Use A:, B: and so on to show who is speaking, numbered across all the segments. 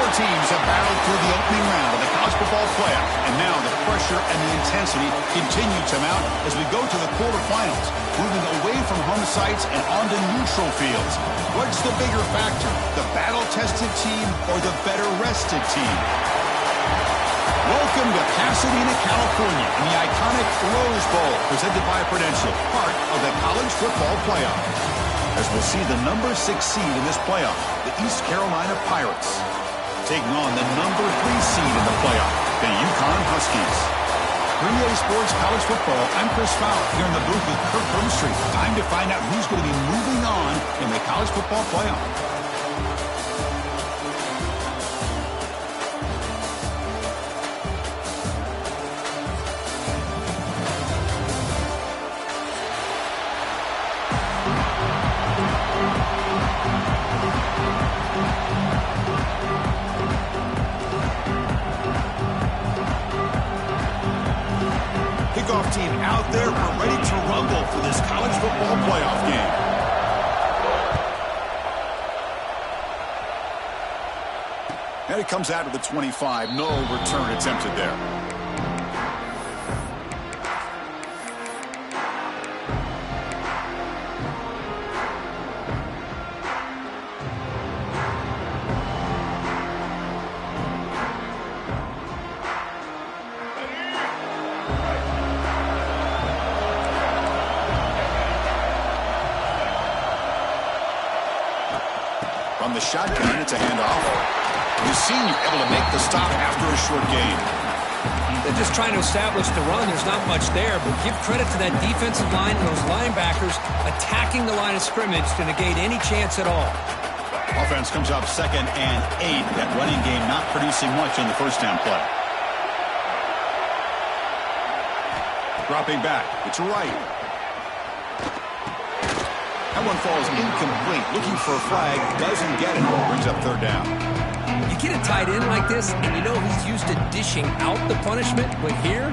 A: Four teams have battled through the opening round of the college football playoff, and now the pressure and the intensity continue to mount as we go to the quarterfinals, moving away from home sites and onto neutral fields. What's the bigger factor, the battle-tested team or the better-rested team? Welcome to Pasadena, California, in the iconic Rose Bowl, presented by Prudential, part of the college football playoff. As we'll see the number 6 seed in this playoff, the East Carolina Pirates, taking on the number 3 seed in the playoff, the UConn Huskies. 3A Sports College Football, I'm Chris Fowler here in the booth with Kirk Broomstreet. Time to find out who's going to be moving on in the college football playoff. Team out there, we're ready to rumble for this college football playoff game. And it comes out of the 25. No return attempted there. From the shotgun, it's a handoff. The senior able to make the stop after a short gain.
B: They're just trying to establish the run. There's not much there, but give credit to that defensive line and those linebackers attacking the line of scrimmage to negate any chance at all.
A: Offense comes up 2nd and 8. That running game not producing much on the first down play. Dropping back. It's right. That one falls incomplete. Looking for a flag. Doesn't get it. Brings up 3rd down.
B: You get a tight end like this, and you know he's used to dishing out the punishment. But here,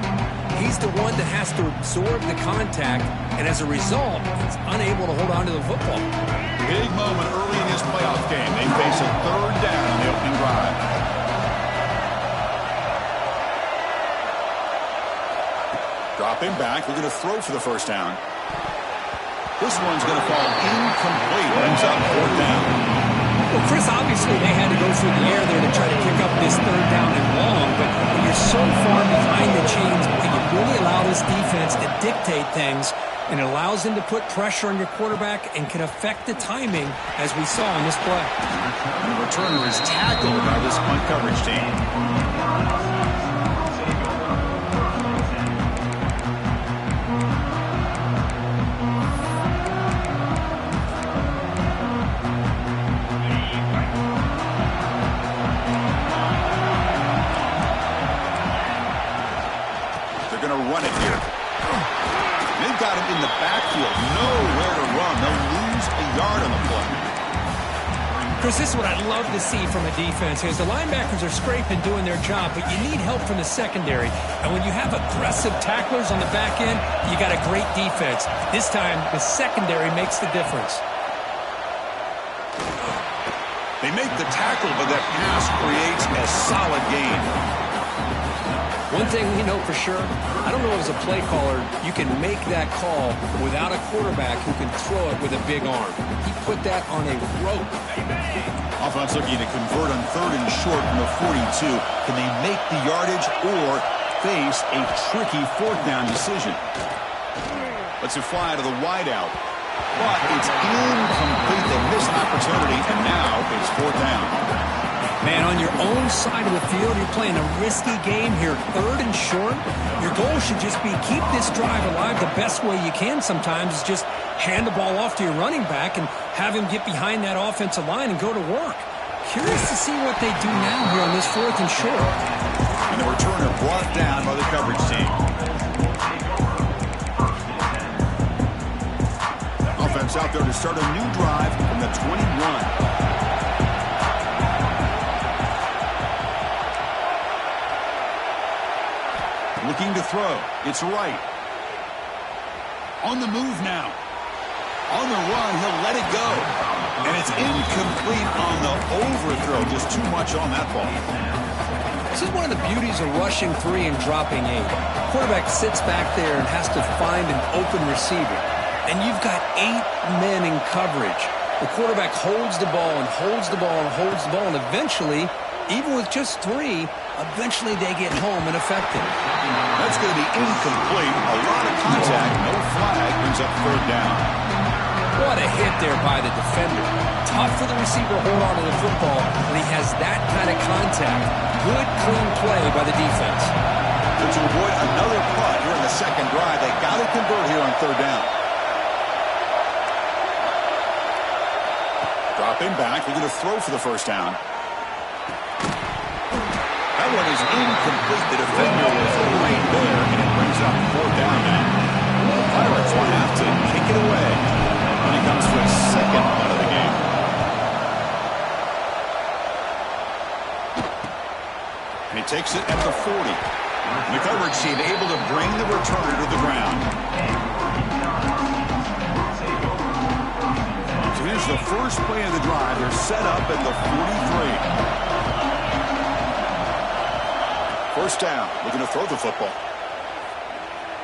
B: he's the one that has to absorb the contact, and as a result, he's unable to hold on to the football.
A: Big moment early in this playoff game. They face a 3rd down on the opening drive. Dropping back. We're going to throw for the first down. This one's going to fall incomplete. Brings up 4th down.
B: Well, Chris, obviously they had to go through the air there to try to pick up this 3rd down and long, but when you're so far behind the chains, you really allow this defense to dictate things, and it allows them to put pressure on your quarterback and can affect the timing, as we saw in this play.
A: The returner is tackled by this punt coverage team. Run it here. They've got him in the backfield. Nowhere to run. They'll lose a yard on the play.
B: Chris, this is what I'd love to see from a defense. Is the linebackers are scraping, doing their job, but you need help from the secondary. And when you have aggressive tacklers on the back end, you got a great defense. This time, the secondary makes the difference.
A: They make the tackle, but that pass creates a solid gain.
B: One thing we know for sure, I don't know as a play caller, you can make that call without a quarterback who can throw it with a big arm. He put that on a rope.
A: Offense looking to convert on 3rd and short from the 42. Can they make the yardage or face a tricky 4th down decision? Lets it fly to the wideout. But it's incomplete. They missed an opportunity, and now it's 4th down.
B: Man, on your own side of the field, you're playing a risky game here, 3rd and short. Your goal should just be keep this drive alive the best way you can sometimes is just hand the ball off to your running back and have him get behind that offensive line and go to work. Curious to see what they do now here on this 4th and short.
A: And the returner brought down by the coverage team. Offense out there to start a new drive from the 21. Looking to throw. It's right. On the move now. On the run, he'll let it go. And it's incomplete on the overthrow. Just too much on that ball.
B: This is one of the beauties of rushing 3 and dropping 8. Quarterback sits back there and has to find an open receiver. And you've got 8 men in coverage. The quarterback holds the ball and holds the ball and holds the ball. And eventually, even with just 3, eventually they get home and effective.
A: That's going to be incomplete. A lot of contact. No flag. Brings up 3rd down.
B: What a hit there by the defender. Tough for the receiver to hold on to the football when he has that kind of contact. Good, clean play by the defense.
A: But to avoid another punt here in the second drive, they got to convert here on 3rd down. Dropping back. They're going to throw for the 1st down. That one is incomplete. The defender was right there, and it brings up 4th down now. The Pirates will have to kick it away when it comes to a second punt of the game. And he takes it at the 40. And the coverage team able to bring the returner to the ground. So here's the first play of the drive. They're set up at the 43. 1st down, looking to throw the football.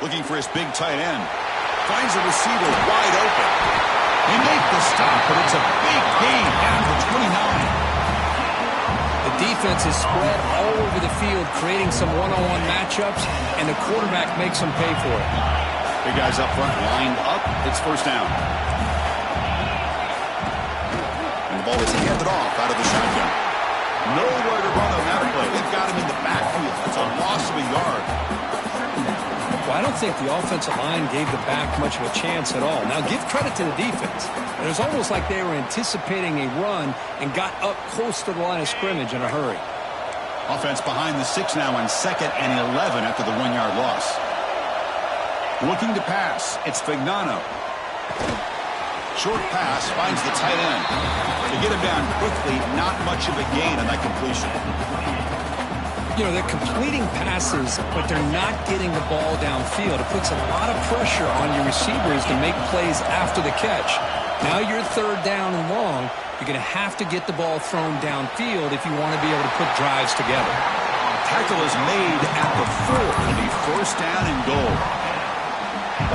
A: Looking for his big tight end. Finds a receiver wide open. He makes the stop, but it's a big gain down to 29.
B: The defense is spread all over the field, creating some one-on-one matchups, and the quarterback makes them pay for it.
A: Big guys up front lined up. It's 1st down. And the ball is handed off out of the shotgun. Nowhere to run on that play. They've got him in the backfield. It's a loss of a yard.
B: Well, I don't think the offensive line gave the back much of a chance at all. Now, give credit to the defense. It was almost like they were anticipating a run and got up close to the line of scrimmage in a hurry.
A: Offense behind the 6 now on 2nd and 11 after the 1-yard loss. Looking to pass. It's Fignano. Short pass finds the tight end. To get him down quickly, not much of a gain on that completion.
B: You know, they're completing passes, but they're not getting the ball downfield. It puts a lot of pressure on your receivers to make plays after the catch. Now you're 3rd down and long. You're going to have to get the ball thrown downfield if you want to be able to put drives together.
A: Tackle is made at the 4. It'll be 1st down and goal.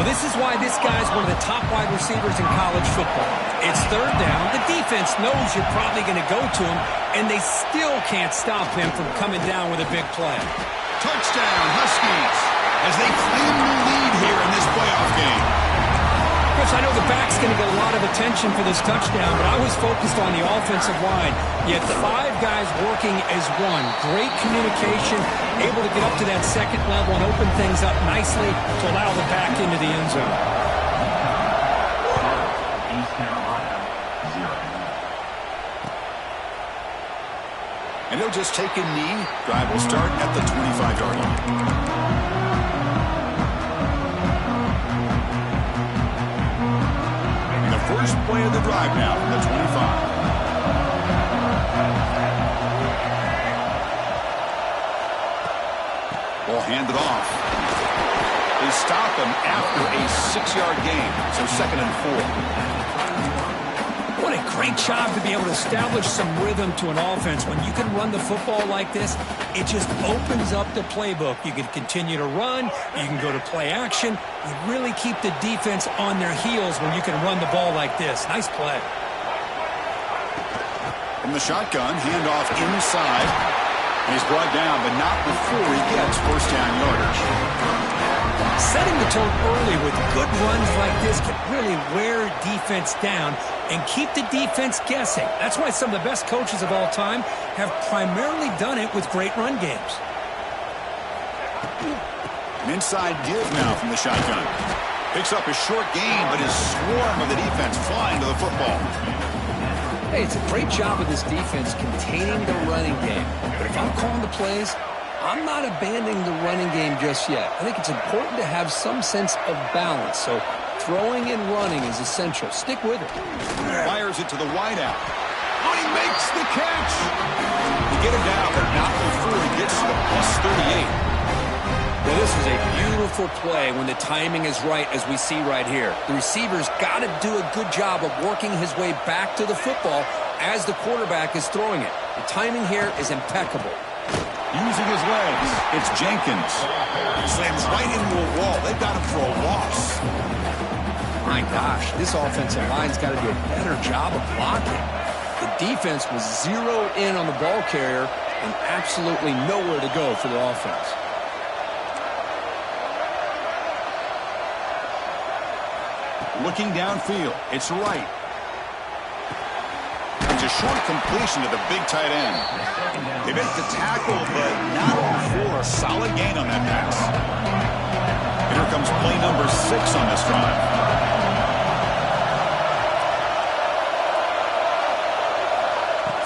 B: Well, this is why this guy's one of the top wide receivers in college football. It's 3rd down. The defense knows you're probably going to go to him, and they still can't stop him from coming down with a big play.
A: Touchdown, Huskies, as they claim the lead here in this playoff game.
B: Chris, I know the back's going to get a lot of attention for this touchdown, but I was focused on the offensive line. You had 5 guys working as one. Great communication, able to get up to that 2nd level and open things up nicely to allow the back into the end zone.
C: East Carolina, 0.
A: And he'll just take a knee. Drive will start at the 25-yard line. First play of the drive now from the 25. Ball handed off. They stop him after a 6-yard gain, so 2nd and 4.
B: What a great job to be able to establish some rhythm to an offense. When you can run the football like this, it just opens up the playbook. You can continue to run. You can go to play action. You really keep the defense on their heels when you can run the ball like this. Nice play.
A: From the shotgun, handoff inside. He's brought down, but not before he gets 1st down yardage.
B: Setting the tone early with good runs like this can really wear defense down and keep the defense guessing. That's why some of the best coaches of all time have primarily done it with great run games.
A: An inside give now from the shotgun. Picks up a short gain, but his swarm of the defense flying to the football.
B: Hey, it's a great job of this defense containing the running game. But if I'm calling the plays, I'm not abandoning the running game just yet. I think it's important to have some sense of balance. So throwing and running is essential. Stick with it.
A: Fires it to the wideout. Oh, he makes the catch. You get him down, but not before he gets to the +38.
B: Well, this is a beautiful play when the timing is right, as we see right here. The receiver's got to do a good job of working his way back to the football as the quarterback is throwing it. The timing here is impeccable.
A: Using his legs, it's Jenkins. Slams right into a wall. They've got him for a loss.
B: My gosh, this offensive line's got to do a better job of blocking. The defense was zeroed in on the ball carrier and absolutely nowhere to go for the offense.
A: Looking downfield, it's right. It's a short completion to the big tight end. They make the tackle, but not before a solid gain on that pass. Here comes play number 6 on this drive.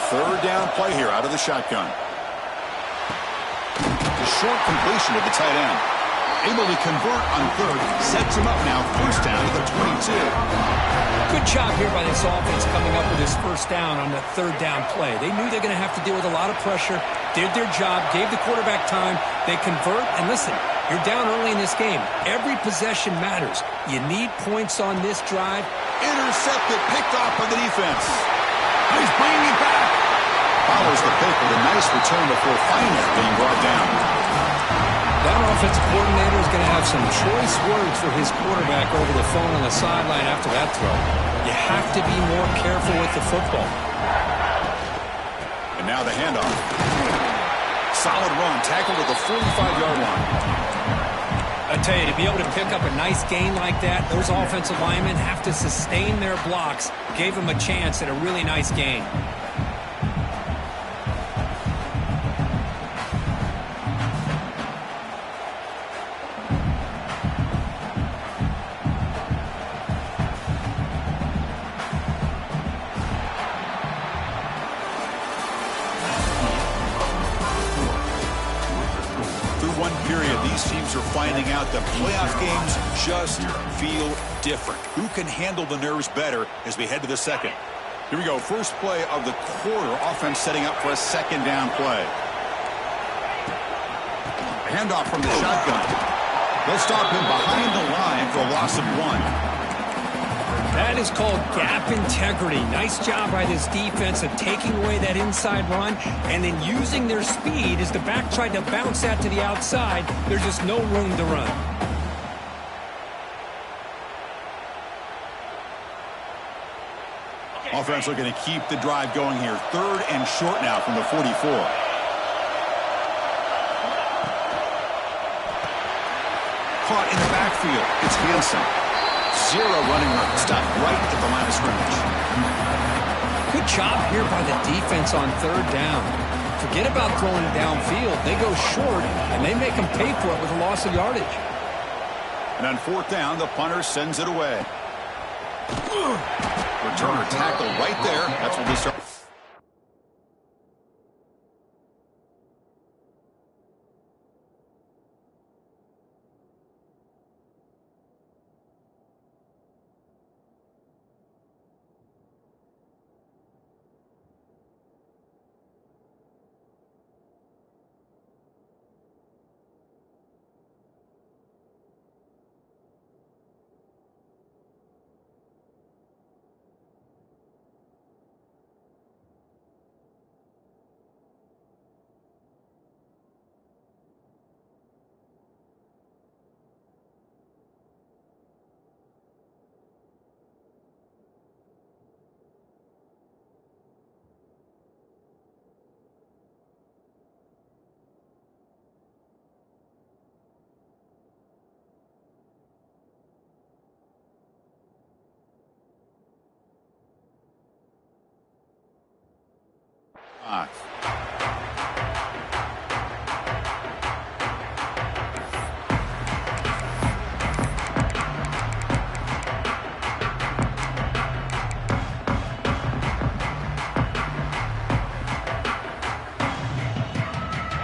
A: Third down play here out of the shotgun. The short completion to the tight end. Able to convert on third, sets him up now, first down at the 22.
B: Good job here by this offense coming up with his first down on the third down play. They knew they're going to have to deal with a lot of pressure, did their job, gave the quarterback time, they convert, and listen, you're down early in this game. Every possession matters. You need points on this drive.
A: Intercepted, picked off by the defense. He's bringing it back. Follows the pick with a nice return before finally being brought down.
B: That offensive coordinator is going to have some choice words for his quarterback over the phone on the sideline after that throw. You have to be more careful with the football.
A: And now the handoff. Solid run, tackled at the 45-yard line.
B: I tell you, to be able to pick up a nice gain like that, those offensive linemen have to sustain their blocks. Gave them a chance at a really nice gain.
A: Finding out the playoff games just feel different. Who can handle the nerves better as we head to the second? Here we go. First play of the quarter. Offense setting up for a second down play. Handoff from the shotgun. They'll stop him behind the line for a loss of 1.
B: That is called gap integrity. Nice job by this defense of taking away that inside run and then using their speed as the back tried to bounce that to the outside. There's just no room to run.
A: Offense looking to keep the drive going here. Third and short now from the 44. Caught in the backfield. It's Hansen. Zero running room. Stopped right at the line of scrimmage.
B: Good job here by the defense on third down. Forget about throwing it downfield. They go short, and they make them pay for it with a loss of yardage.
A: And on fourth down, the punter sends it away. Returner tackle right there. That's what they start.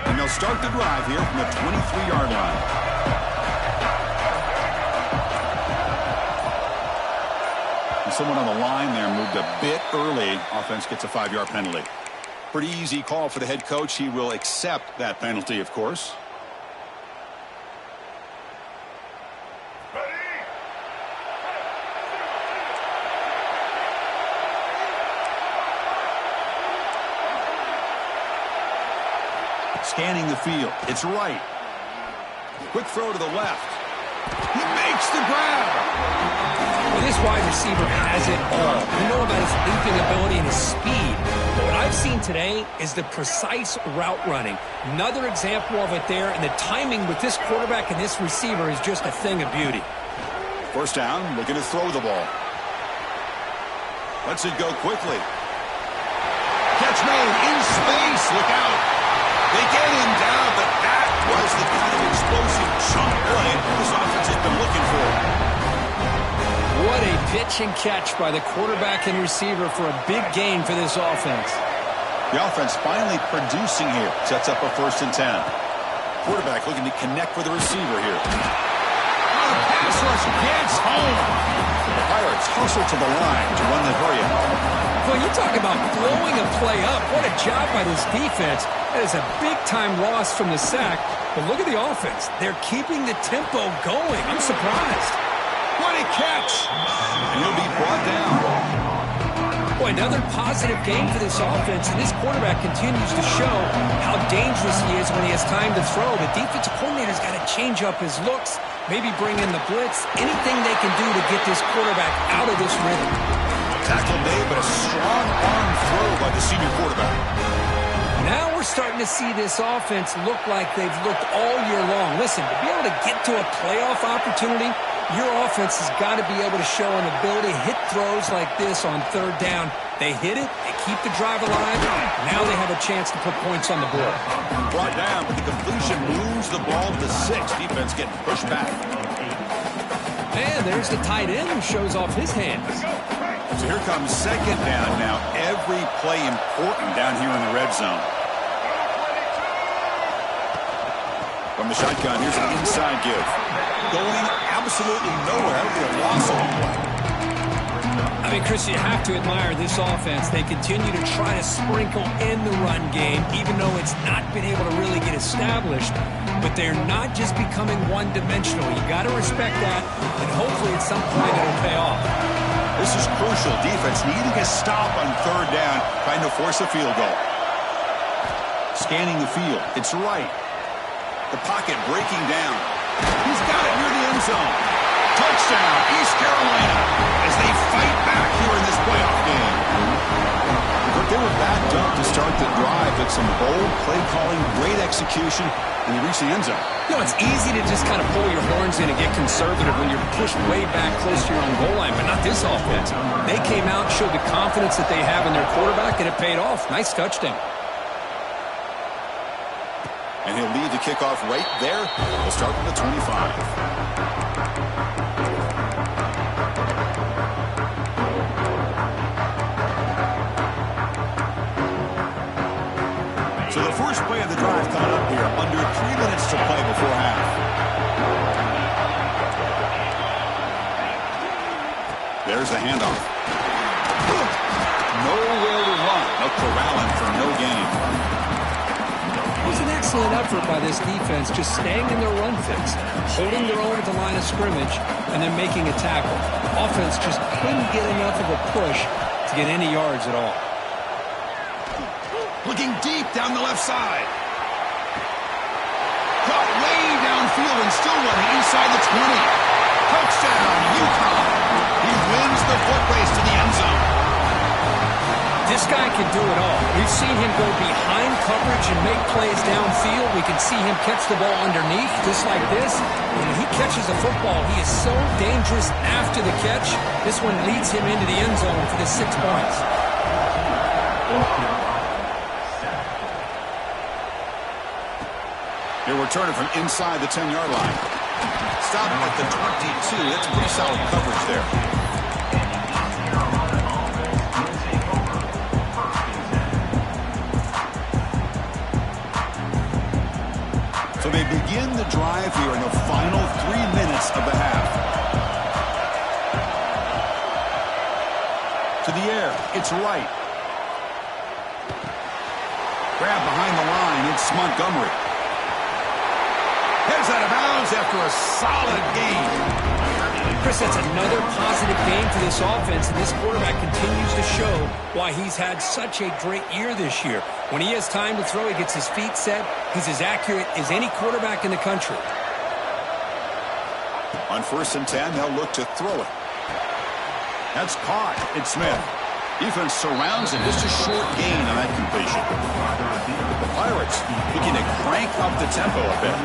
A: And they'll start the drive here from the 23-yard line. And someone on the line there moved a bit early. Offense gets a 5-yard penalty. Pretty easy call for the head coach. He will accept that penalty, of course. Scanning the field. It's right. Quick throw to the left. He makes the grab.
B: Well, this wide receiver has it all. We know about his leaping ability and his speed. But what I've seen today is the precise route running. Another example of it there, and the timing with this quarterback and this receiver is just a thing of beauty.
A: First down, looking to throw the ball. Lets it go quickly. Catch made in space. Look out. They get him down, but that was the kind of explosive chunk play this offense has been looking for.
B: What a pitch and catch by the quarterback and receiver for a big gain for this offense.
A: The offense finally producing here. Sets up a 1st and 10. Quarterback looking to connect with the receiver here. Oh, the pass rush gets home. The Pirates hustle to the line to run the hurry up.
B: Well, you talk about blowing a play up. What a job by this defense. That is a big-time loss from the sack. But look at the offense. They're keeping the tempo going. I'm surprised.
A: What a catch! And he'll be brought down.
B: Boy, another positive game for this offense, and this quarterback continues to show how dangerous he is when he has time to throw. The defensive coordinator's got to change up his looks, maybe bring in the blitz, anything they can do to get this quarterback out of this rhythm.
A: Tackle made, but a strong arm throw by the senior quarterback.
B: Now we're starting to see this offense look like they've looked all year long. Listen, to be able to get to a playoff opportunity, your offense has got to be able to show an ability to hit throws like this on 3rd down. They hit it, they keep the drive alive, now they have a chance to put points on the board.
A: Brought down, but the completion moves the ball to the 6. Defense getting pushed back.
B: And there's the tight end who shows off his hands.
A: So here comes 2nd down now. Every play important down here in the red zone. From the shotgun, here's an inside give. Going absolutely nowhere. That would be a loss of the play.
B: I mean, Chris, you have to admire this offense. They continue to try to sprinkle in the run game, even though it's not been able to really get established. But they're not just becoming one-dimensional. You got to respect that, and hopefully at some point it'll pay off.
A: This is crucial. Defense needing a stop on 3rd down, trying to force a field goal. Scanning the field. It's right. The pocket breaking down. He's got it near the end zone. Touchdown, East Carolina, as they fight back here in this playoff game. But they were backed up to start the drive, but some bold play calling, great execution, and they reach the end zone.
B: You know, it's easy to just kind of pull your horns in and get conservative when you're pushed way back close to your own goal line, but not this offense. They came out, showed the confidence that they have in their quarterback, and it paid off. Nice touchdown.
A: And he'll lead the kickoff right there. We'll start with the 25. So the first play of the drive coming up here. Under 3 minutes to play before half. There's the handoff. Nowhere to run. No corralling for no gain.
B: It was an excellent effort by this defense, just staying in their run fits, holding their own at the line of scrimmage, and then making a tackle. Offense just couldn't get enough of a push to get any yards at all.
A: Looking deep down the left side. Caught way downfield and still running inside the 20. Touchdown, UConn. He wins the foot race to the end zone.
B: This guy can do it all. We've seen him go behind coverage and make plays downfield. We can see him catch the ball underneath, just like this. When he catches a football, he is so dangerous after the catch. This one leads him into the end zone for the 6 points.
A: They're returning from inside the 10-yard line. Stop at the 22. That's pretty solid coverage there. So they begin the drive here in the final 3 minutes of the half. To the air. It's right. Grab behind the line. It's Montgomery. Heads out of bounds after a solid gain.
B: Chris, that's another positive game for this offense, and this quarterback continues to show why he's had such a great year this year. When he has time to throw, he gets his feet set. He's as accurate as any quarterback in the country.
A: On 1st and 10, they'll look to throw it. That's caught. It's Smith. Defense surrounds him. Just a short gain on that completion. The Pirates looking to crank up the tempo a bit.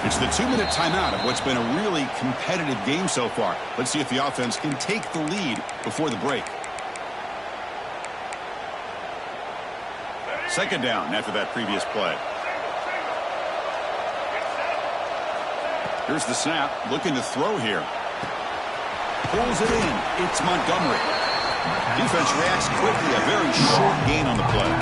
A: It's the 2-minute timeout of what's been a really competitive game so far. Let's see if the offense can take the lead before the break. 2nd down after that previous play. Here's the snap. Looking to throw here. Pulls it in. It's Montgomery. Defense reacts quickly. A very short gain on the play.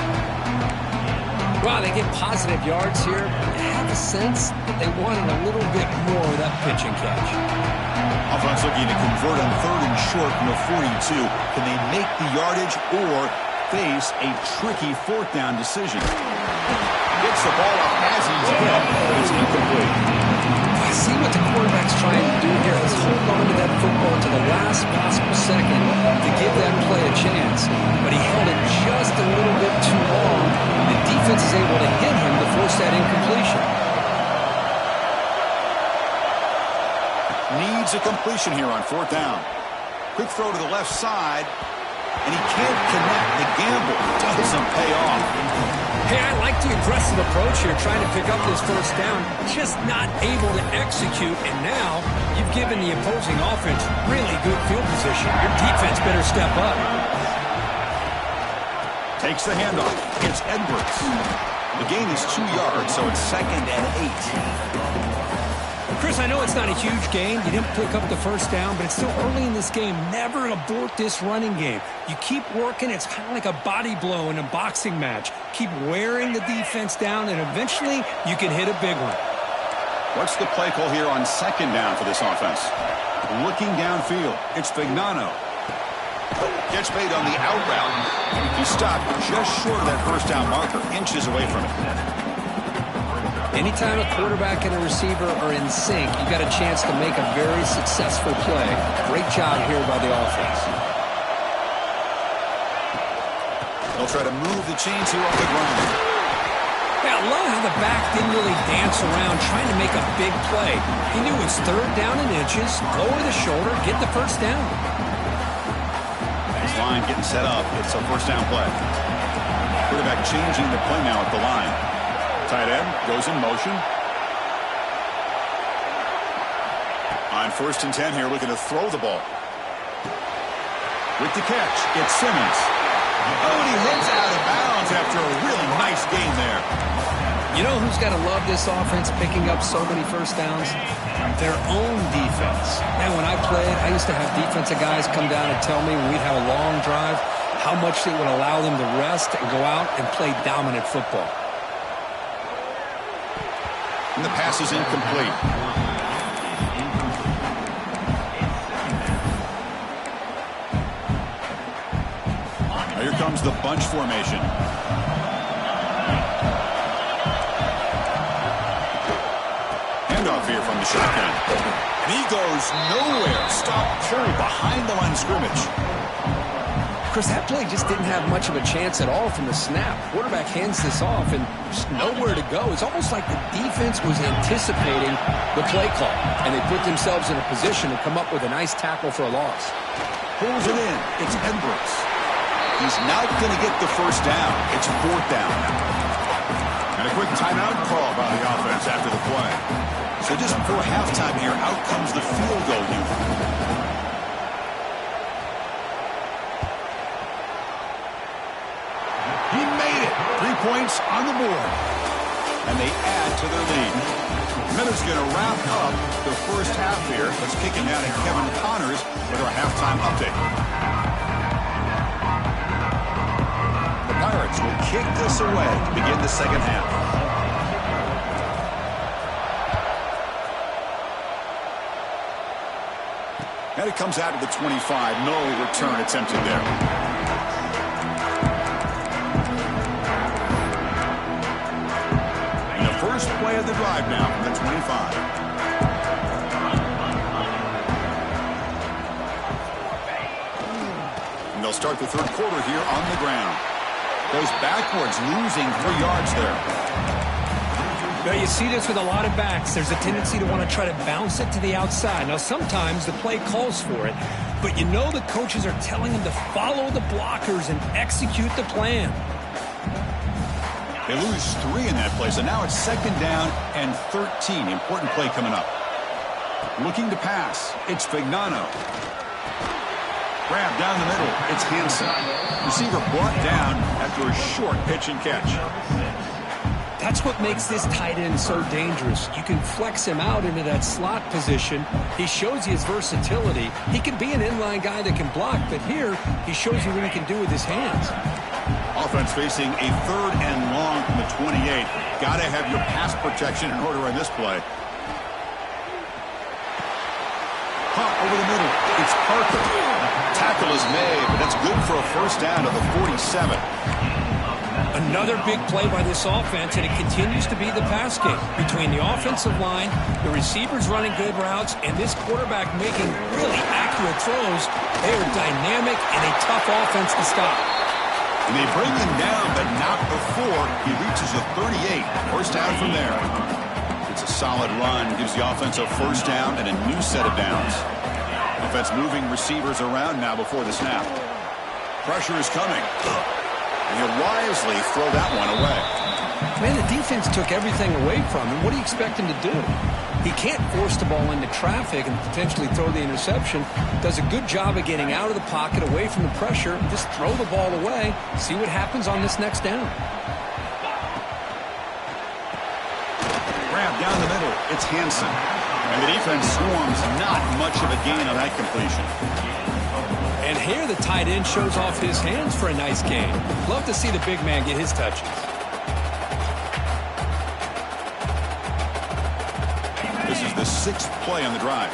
B: Wow, they get positive yards here. I have a sense that they wanted a little bit more of that pitch and catch.
A: Offense looking to convert on 3rd and short from the 42. Can they make the yardage or face a tricky 4th down decision? Gets the ball up as he's hit. It's incomplete.
B: I see what the quarterback's trying to do here is hold on to that football to the last possible second to give that play a chance. But he held it just a little bit too long. The defense is able to hit him to force that incompletion.
A: Needs a completion here on 4th down. Quick throw to the left side, and he can't connect. The gamble doesn't pay off.
B: Hey, I like the aggressive approach here, trying to pick up this 1st down, just not able to execute, and now you've given the opposing offense really good field position. Your defense better step up.
A: Takes the handoff. It's Edwards. The gain is 2 yards, so it's 2nd and 8.
B: Chris, I know it's not a huge gain. You didn't pick up the 1st down, but it's still early in this game. Never abort this running game. You keep working. It's kind of like a body blow in a boxing match. Keep wearing the defense down, and eventually you can hit a big one.
A: What's the play call here on 2nd down for this offense? Looking downfield. It's Vignano. Gets made on the out route. He stopped just short of that 1st down marker, inches away from it.
B: Anytime a quarterback and a receiver are in sync, you got a chance to make a very successful play. Great job here by the offense.
A: They'll try to move the chains here off the ground.
B: Yeah, I love how the back didn't really dance around trying to make a big play. He knew it's 3rd down and inches, lower the shoulder, get the 1st down.
A: This line getting set up. It's a 1st down play. Quarterback changing the play now at the line. Tight end goes in motion. On 1st and 10 here, looking to throw the ball. With the catch, it's Simmons. Oh, and he heads out of bounds after a really nice gain there.
B: You know who's got to love this offense picking up so many 1st downs? Their own defense. Man, when I played, I used to have defensive guys come down and tell me when we'd have a long drive how much it would allow them to rest and go out and play dominant football.
A: And the pass is incomplete. Now here comes the bunch formation. Handoff here from the shotgun. And he goes nowhere. Stop cold behind the line of scrimmage.
B: Chris, that play just didn't have much of a chance at all from the snap. Quarterback hands this off and just nowhere to go. It's almost like the defense was anticipating the play call, and they put themselves in a position to come up with a nice tackle for a loss.
A: Pulls it in. It's Edwards. He's not going to get the 1st down. It's 4th down. And a quick timeout call by the offense after the play. So just before halftime here, out comes the field goal unit. He made it. 3 points on the board. And they add to their lead. Minutes going to wrap up the 1st half here. Let's kick it down to Kevin Connors with our halftime update. The Pirates will kick this away to begin the 2nd half. And it comes out to the 25. No return attempted there. First play of the drive now from the 25. they'll start the third quarter here on the ground. Goes backwards, losing 3 yards there.
B: Now, you see this with a lot of backs. There's a tendency to want to try to bounce it to the outside. Now, sometimes the play calls for it, but you know the coaches are telling them to follow the blockers and execute the plan.
A: They lose 3 in that play, so now it's 2nd down and 13. Important play coming up. Looking to pass. It's Fignano. Grab down the middle. It's Hansen. Receiver brought down after a short pitch and catch.
B: That's what makes this tight end so dangerous. You can flex him out into that slot position. He shows you his versatility. He can be an inline guy that can block, but here he shows you what he can do with his hands.
A: Offense facing a 3rd and long from the 28. Got to have your pass protection in order on this play. Pump over the middle. It's Parker. Tackle is made, but that's good for a 1st down to the 47.
B: Another big play by this offense, and it continues to be the pass game. Between the offensive line, the receivers running good routes, and this quarterback making really accurate throws, they are dynamic and a tough offense to stop.
A: And they bring him down, but not before he reaches a 38. 1st down from there. It's a solid run. Gives the offense a 1st down and a new set of downs. Offense moving receivers around now before the snap. Pressure is coming. And he'll wisely throw that one away.
B: Man, the defense took everything away from him. What do you expect him to do? He can't force the ball into traffic and potentially throw the interception. Does a good job of getting out of the pocket, away from the pressure, and just throw the ball away. See what happens on this next down.
A: Grab down the middle. It's Hansen. And the defense swarms. Not much of a gain on that completion.
B: And here the tight end shows off his hands for a nice game. Love to see the big man get his touches.
A: This is the 6th play on the drive.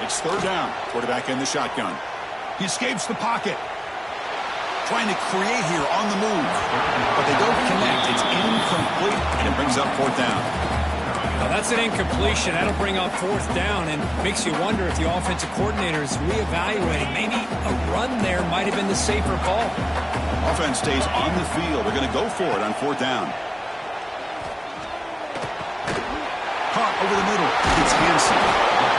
A: It's 3rd down. Quarterback in the shotgun. He escapes the pocket. Trying to create here on the move. But they don't connect. It's incomplete, and it brings up 4th down.
B: Now that's an incompletion. That'll bring up 4th down and makes you wonder if the offensive coordinator is reevaluating. Maybe a run there might have been the safer call.
A: Offense stays on the field. They're going to go for it on 4th down. Caught over the middle. It's Hansen.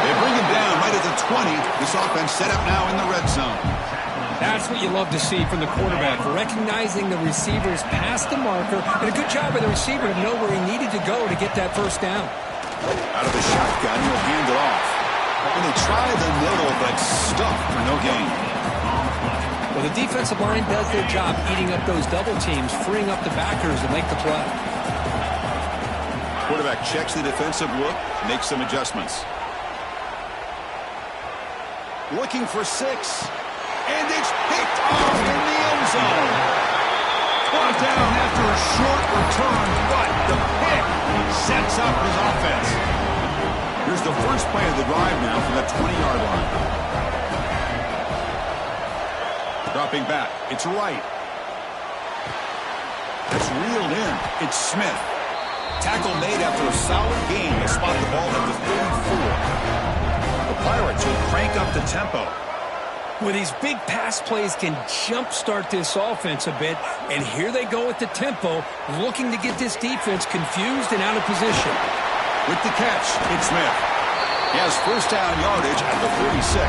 A: They bring him down right at the 20. This offense set up now in the red zone.
B: That's what you love to see from the quarterback, recognizing the receivers past the marker, and a good job by the receiver to know where he needed to go to get that 1st down.
A: Out of the shotgun, he'll hand it off. And they try the middle, but stuffed for no gain.
B: Well, the defensive line does their job eating up those double teams, freeing up the backers to make the play.
A: Quarterback checks the defensive look, makes some adjustments. Looking for 6. And it's picked off in the end zone. Brought down after a short return, but the pick sets up his offense. Here's the first play of the drive now from that 20-yard line. Dropping back. It's Wright. It's reeled in. It's Smith. Tackle made after a solid gain to spot the ball at the 34. The Pirates will crank up the tempo.
B: Well, these big pass plays can jumpstart this offense a bit, and here they go at the tempo, looking to get this defense confused and out of position.
A: With the catch, it's Smith. He has 1st down yardage at the 36.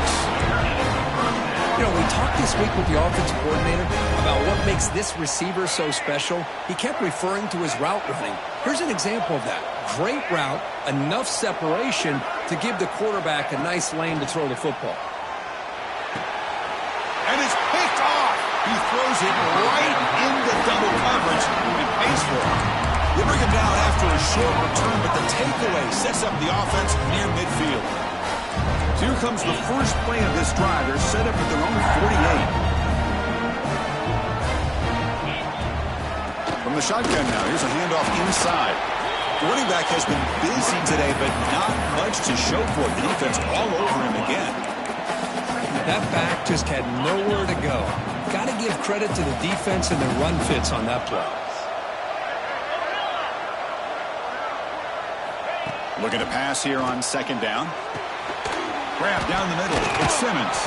B: You know, we talked this week with the offensive coordinator about what makes this receiver so special. He kept referring to his route running. Here's an example of that. Great route, enough separation to give the quarterback a nice lane to throw the football.
A: And it's picked off. He throws it right into double coverage and pays for it. They bring him down after a short return, but the takeaway sets up the offense near midfield. So here comes the first play of this drive. They're set up at their own 48. From the shotgun now, here's a handoff inside. The running back has been busy today, but not much to show for it. The defense all over him again.
B: That back just had nowhere to go. Got to give credit to the defense and the run fits on that play.
A: Looking to pass here on 2nd down. Grab down the middle. It's Simmons.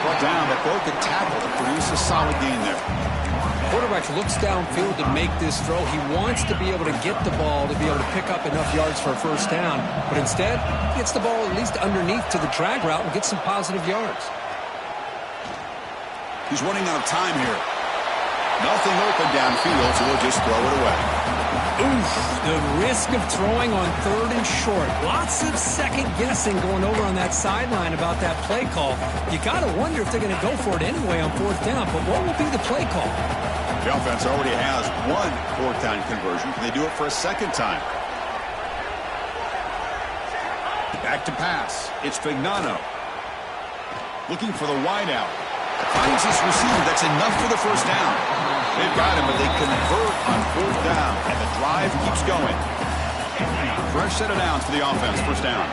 A: Brought down, but broke a tackle to produce a solid gain there.
B: Quarterback looks downfield to make this throw. He wants to be able to get the ball to be able to pick up enough yards for a first down. But instead, he gets the ball at least underneath to the drag route and gets some positive yards.
A: He's running out of time here. Nothing open downfield, so we'll just throw it away.
B: Oof, the risk of throwing on 3rd and short. Lots of second guessing going over on that sideline about that play call. You got to wonder if they're going to go for it anyway on 4th down, but what will be the play call?
A: The offense already has one 4th down conversion. Can they do it for a second time? Back to pass. It's Fignano. Looking for the wideout. Finds his receiver. That's enough for the first down. They've got him, but they convert on 4th down, and the drive keeps going. Fresh set of downs for the offense. First down.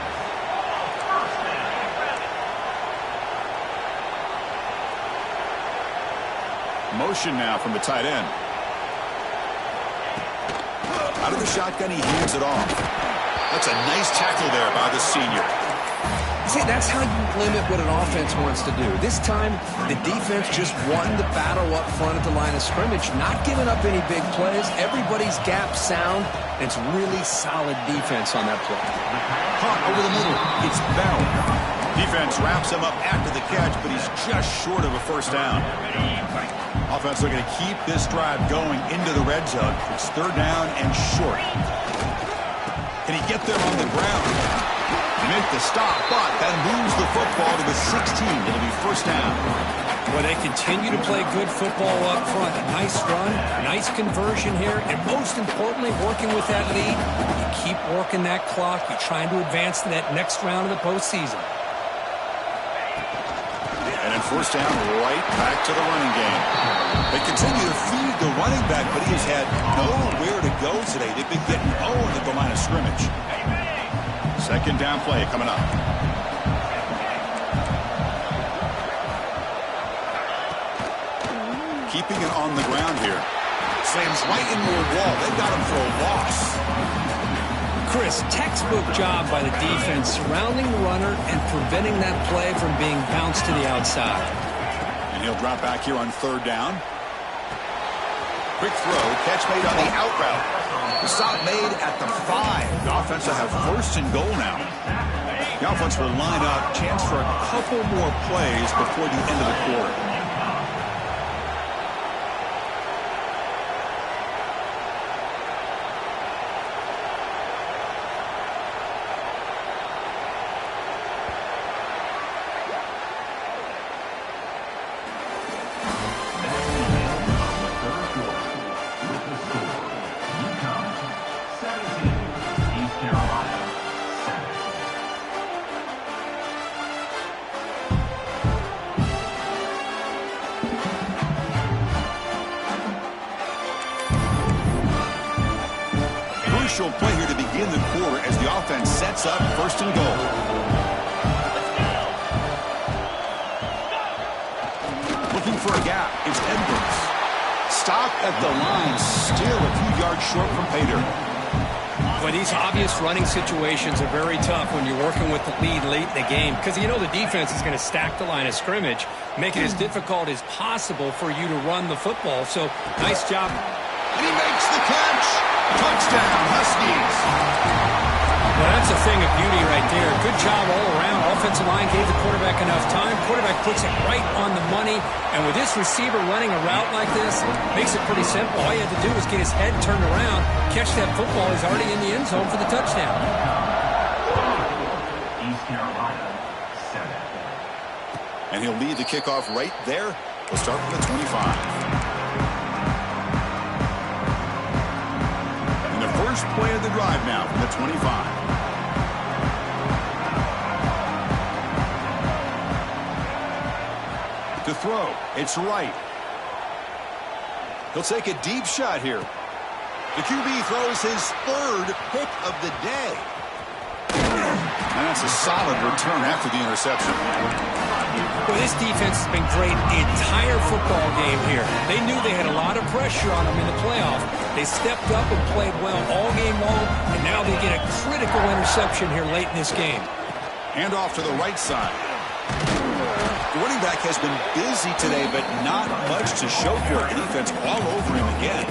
A: Motion now from the tight end. Out of the shotgun, he hands it off. That's a nice tackle there by the senior.
B: See, that's how you limit what an offense wants to do. This time, the defense just won the battle up front at the line of scrimmage, not giving up any big plays. Everybody's gap sound, and it's really solid defense on that play.
A: Caught over the middle. It's Bell. Defense wraps him up after the catch, but he's just short of a first down. Offense looking to keep this drive going into the red zone. It's 3rd down and short. Can he get there on the ground? Make the stop, but that moves the football to the 16. It'll be first down.
B: Well, they continue to play good football up front. A nice run, nice conversion here, and most importantly, working with that lead, you keep working that clock. You're trying to advance to that next round of the postseason.
A: And then first down, right back to the running game. They continue to feed the running back, but he has had nowhere to go today. They've been getting owned at the line of scrimmage. Second down play coming up. Keeping it on the ground here. Slams right into a wall. They got him for a loss.
B: Chris, textbook job by the defense surrounding the runner and preventing that play from being bounced to the outside.
A: And he'll drop back here on 3rd down. Quick throw. Catch made on the out route. The stop made at the 5. The offense will have 1st and goal now. The offense will line up. Chance for a couple more plays before the end of the quarter. Play here to begin the quarter as the offense sets up 1st and goal. Looking for a gap. It's Edwards. Stop at the line. Still a few yards short from pay dirt.
B: But these obvious running situations are very tough when you're working with the lead late in the game because you know the defense is going to stack the line of scrimmage, make it as difficult as possible for you to run the football. So, nice job.
A: And he makes the catch. Touchdown, Huskies.
B: Well, that's a thing of beauty right there. Good job all around. Offensive line gave the quarterback enough time. Quarterback puts it right on the money. And with this receiver running a route like this, makes it pretty simple. All you have to do is get his head turned around, catch that football. He's already in the end zone for the touchdown.
C: East Carolina, 7.
A: And he'll lead the kickoff right there. We'll start from the 25. First play of the drive now from the 25. To throw, it's right. He'll take a deep shot here. The QB throws his 3rd pick of the day. And that's a solid return after the interception.
B: Well, this defense has been great the entire football game here. They knew they had a lot of pressure on them in the playoff. They stepped up and played well all game long, and now they get a critical interception here late in this game.
A: Hand off to the right side. The running back has been busy today, but not much to show for it. Defense all over him again.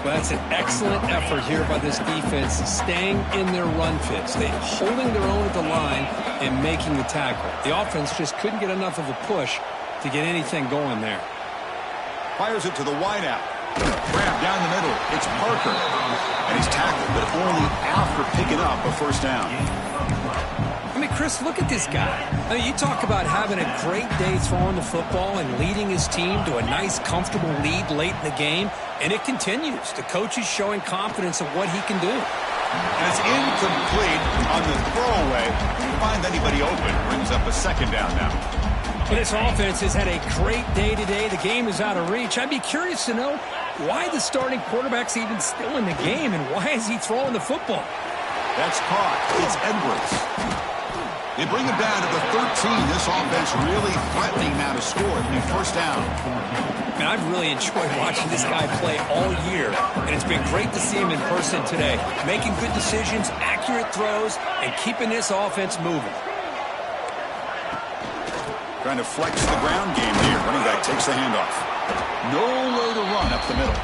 B: Well, that's an excellent effort here by this defense, staying in their run fits. They're holding their own at the line and making the tackle. The offense just couldn't get enough of a push to get anything going there.
A: Fires it to the wideout. Grab down the middle. It's Parker. And he's tackled, but only after picking up a first down.
B: I mean, Chris, look at this guy. I mean, you talk about having a great day throwing the football and leading his team to a nice, comfortable lead late in the game, and it continues. The coach is showing confidence of what he can do.
A: And it's incomplete on the throwaway. Didn't find anybody open. Brings up a second down now.
B: Well, this offense has had a great day today. The game is out of reach. I'd be curious to know why the starting quarterback's even still in the game, and why is he throwing the football?
A: That's caught. It's Edwards. They bring him down to the 13. This offense really threatening now to score. It'll be first down.
B: Man, I've really enjoyed watching this guy play all year, and it's been great to see him in person today, making good decisions, accurate throws, and keeping this offense moving.
A: Trying to flex the ground game here. Running back takes the handoff. Nowhere to run up the middle.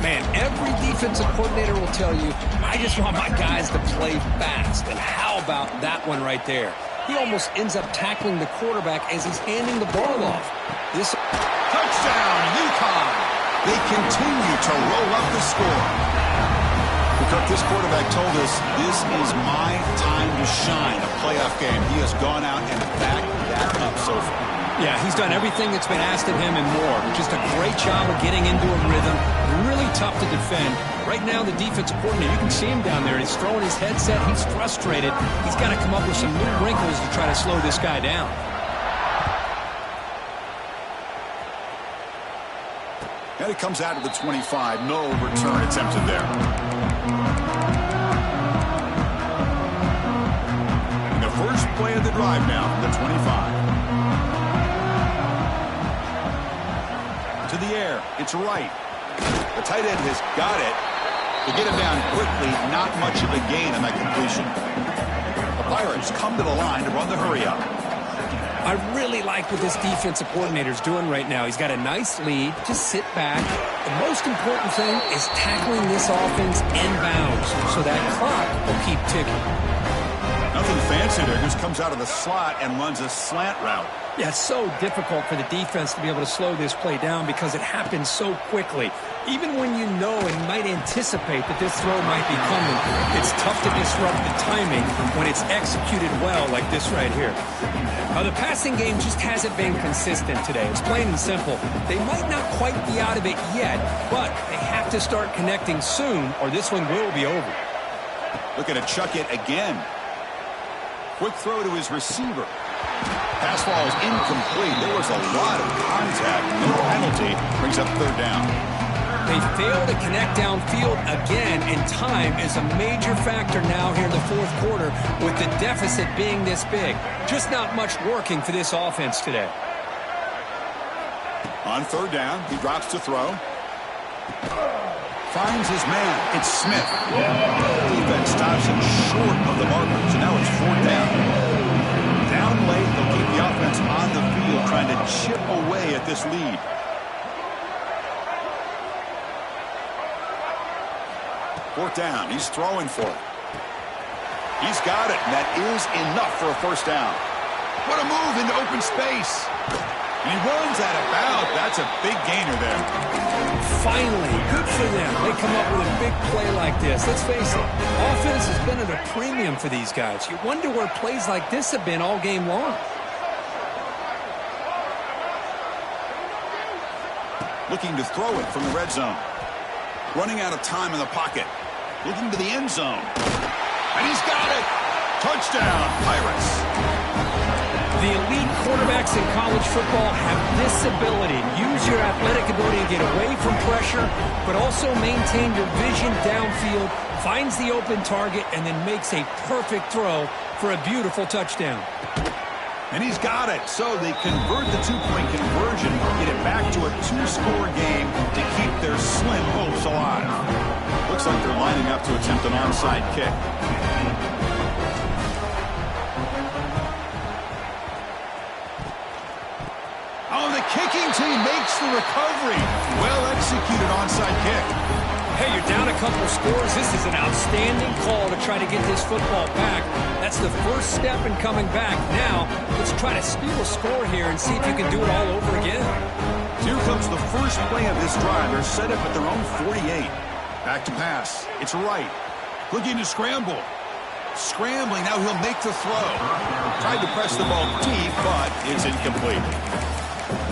B: Man, every defensive coordinator will tell you, I just want my guys to play fast. And how about that one right there? He almost ends up tackling the quarterback as he's handing the ball off. This
A: touchdown, UConn. They continue to roll up the score. Cook, this quarterback told us this is my time to shine, a playoff game. He has gone out and backed that up so far.
B: Yeah, he's done everything that's been asked of him and more. Just a great job of getting into a rhythm. Really tough to defend. Right now, the defensive coordinator, you can see him down there. He's throwing his headset. He's frustrated. He's got to come up with some new wrinkles to try to slow this guy down.
A: And it comes out of the 25. No return attempted there. And the first play of the drive now from the 25. To the air. It's right. The tight end has got it. To get him down quickly, not much of a gain on that completion. The Pirates come to the line to run the hurry up.
B: I really like what this defensive coordinator is doing right now. He's got a nice lead. Just sit back. The most important thing is tackling this offense inbounds so that clock will keep ticking.
A: Nothing fancy there. Just comes out of the slot and runs a slant route.
B: Yeah, it's so difficult for the defense to be able to slow this play down because it happens so quickly. Even when you know and might anticipate that this throw might be coming, it's tough to disrupt the timing when it's executed well like this right here. The passing game just hasn't been consistent today. It's plain and simple. They might not quite be out of it yet, but they have to start connecting soon or this one will be over.
A: Looking to chuck it again. Quick throw to his receiver. Pass ball is incomplete. There was a lot of contact. No penalty. Brings up third down.
B: They fail to connect downfield again, and time is a major factor now here in the fourth quarter with the deficit being this big. Just not much working for this offense today.
A: On third down, he drops to throw. Finds his man. It's Smith. Defense stops him short of the marker, so now it's fourth down. Down late, they'll keep the offense on the field trying to chip away at this lead. Fourth down. He's throwing for it. He's got it, and that is enough for a first down. What a move into open space. And he runs out of bounds. That's a big gainer there.
B: Finally, good for them. They come up with a big play like this. Let's face it, offense has been at a premium for these guys. You wonder where plays like this have been all game long.
A: Looking to throw it from the red zone. Running out of time in the pocket. Looking to the end zone. And he's got it. Touchdown, Pirates.
B: The elite quarterbacks in college football have this ability. Use your athletic ability to get away from pressure, but also maintain your vision downfield, finds the open target, and then makes a perfect throw for a beautiful touchdown.
A: And he's got it. So they convert the two-point conversion, get it back to a two-score game to keep their slim hopes alive. Looks like they're lining up to attempt an onside kick. kicking team makes the recovery. Well executed onside kick.
B: Hey, you're down a couple of scores. This is an outstanding call to try to get this football back. That's the first step in coming back. Now, let's try to steal a score here and see if you can do it all over again.
A: Here comes the first play of this drive. They're set up at their own 48. Back to pass. It's right. Looking to scramble. Scrambling. Now he'll make the throw. Tried to press the ball deep, but it's incomplete.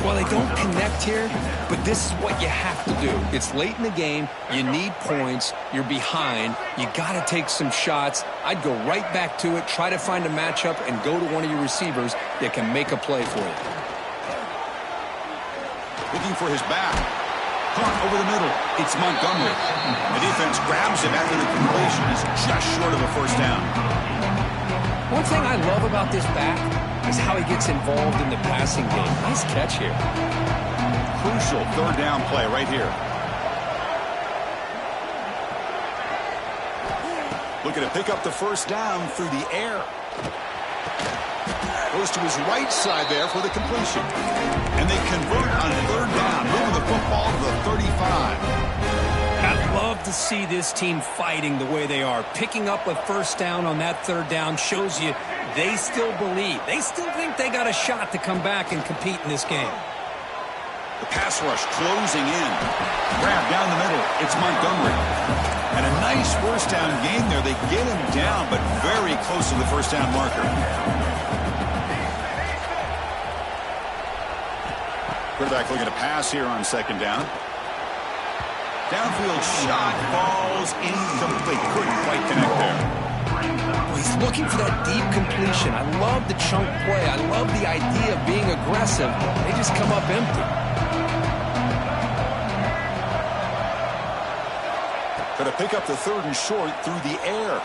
B: Well, they don't connect here, but this is what you have to do. It's late in the game. You need points. You're behind. You got to take some shots. I'd go right back to it, try to find a matchup, and go to one of your receivers that can make a play for you.
A: Looking for his back. Caught over the middle. It's Montgomery. The defense grabs him after the completion. Is just short of a first down.
B: One thing I love about this back is how he gets involved in the passing game. Nice catch here.
A: Crucial third down play right here. Looking to pick up the first down through the air. Goes to his right side there for the completion. And they convert on third down, moving the football to the 35.
B: I'd love to see this team fighting the way they are. Picking up a first down on that third down shows you they still believe. They still think they got a shot to come back and compete in this game.
A: The pass rush closing in. Grab down the middle. It's Montgomery. And a nice first down gain there. They get him down, but very close to the first down marker. Quarterback looking to pass here on second down. Downfield shot falls incomplete. Couldn't quite connect there.
B: Well, he's looking for that deep completion. I love the chunk play. I love the idea of being aggressive. They just come up empty.
A: Got to pick up the third and short through the air.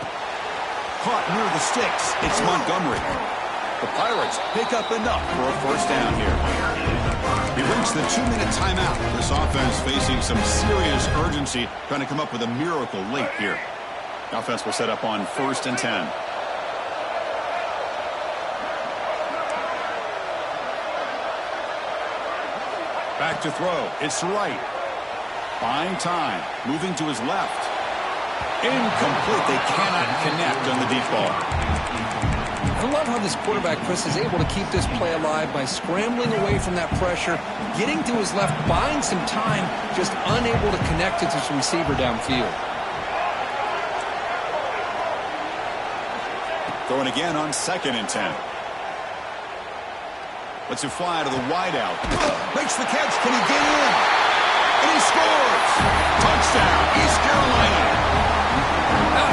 A: Caught near the sticks. It's Montgomery. The Pirates pick up enough for a first down here. We reach the 2-minute timeout. This offense facing some serious urgency, trying to come up with a miracle late here. The offense will set up on 1st and 10. Back to throw. It's right. Buying time. Moving to his left. Incomplete. They cannot connect on the deep ball.
B: I love how this quarterback, Chris, is able to keep this play alive by scrambling away from that pressure, getting to his left, buying some time, just unable to connect it to his receiver downfield.
A: Throwing again on 2nd and 10. Lets it fly to the wideout. Makes the catch. Can he get in? And he scores! Touchdown, East Carolina.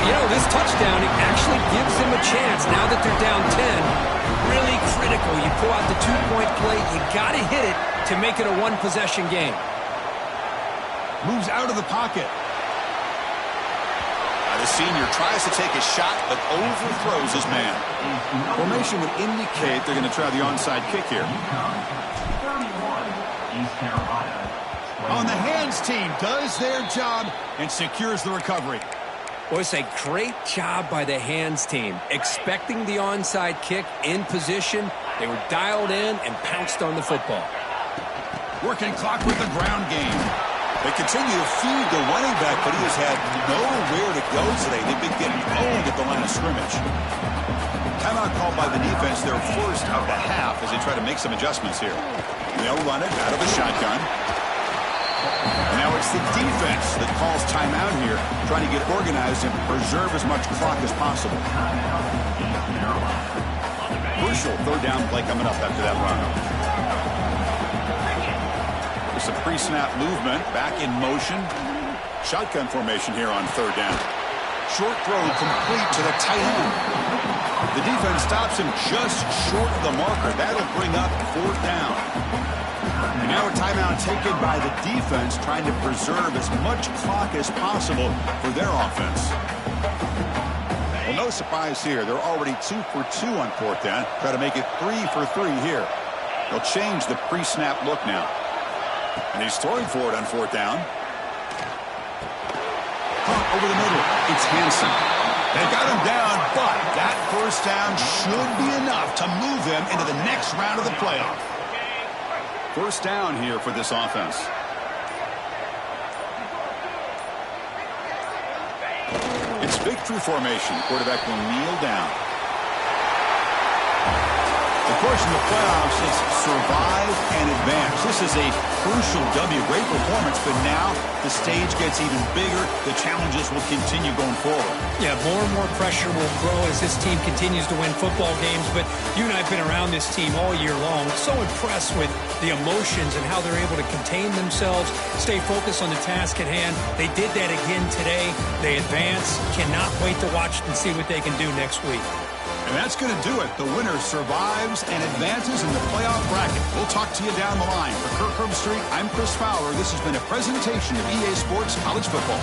B: You know, this touchdown, it actually gives them a chance now that they're down 10. Really critical. You pull out the 2-point play. You got to hit it to make it a one-possession game.
A: Moves out of the pocket. The senior tries to take a shot, but overthrows his man. Formation would indicate they're going to try the onside kick here. On the hands team does their job and secures the recovery.
B: Well, it's a great job by the hands team. Expecting the onside kick in position, they were dialed in and pounced on the football.
A: Working clock with the ground game. They continue to feed the running back, but he has had nowhere to go today. They've been getting owned at the line of scrimmage. Timeout called by the defense, their first of the half, as they try to make some adjustments here. They'll run it out of the shotgun. And now it's the defense that calls timeout here, trying to get organized and preserve as much clock as possible. Crucial third down play coming up after that run. There's some pre-snap movement, back in motion. Shotgun formation here on third down. Short throw complete to the tight end. The defense stops him just short of the marker. That'll bring up fourth down. And now a timeout taken by the defense, trying to preserve as much clock as possible for their offense. Well, no surprise here. They're already 2 for 2 on fourth down. Try to make it 3 for 3 here. They'll change the pre-snap look now. And he's throwing for it on fourth down. Caught over the middle. It's Hansen. They got him down, but that first down should be enough to move them into the next round of the playoff. First down here for this offense. It's victory formation. Quarterback will kneel down. Of course, in the playoffs, it's survive and advance. This is a crucial W. Great performance, but now the stage gets even bigger. The challenges will continue going forward.
B: Yeah, more and more pressure will grow as this team continues to win football games. But you and I have been around this team all year long. So impressed with the emotions and how they're able to contain themselves, stay focused on the task at hand. They did that again today. They advance. Cannot wait to watch and see what they can do next week.
A: And that's going to do it. The winner survives and advances in the playoff bracket. We'll talk to you down the line. For Kirk Herbstreit, I'm Chris Fowler. This has been a presentation of EA Sports College Football.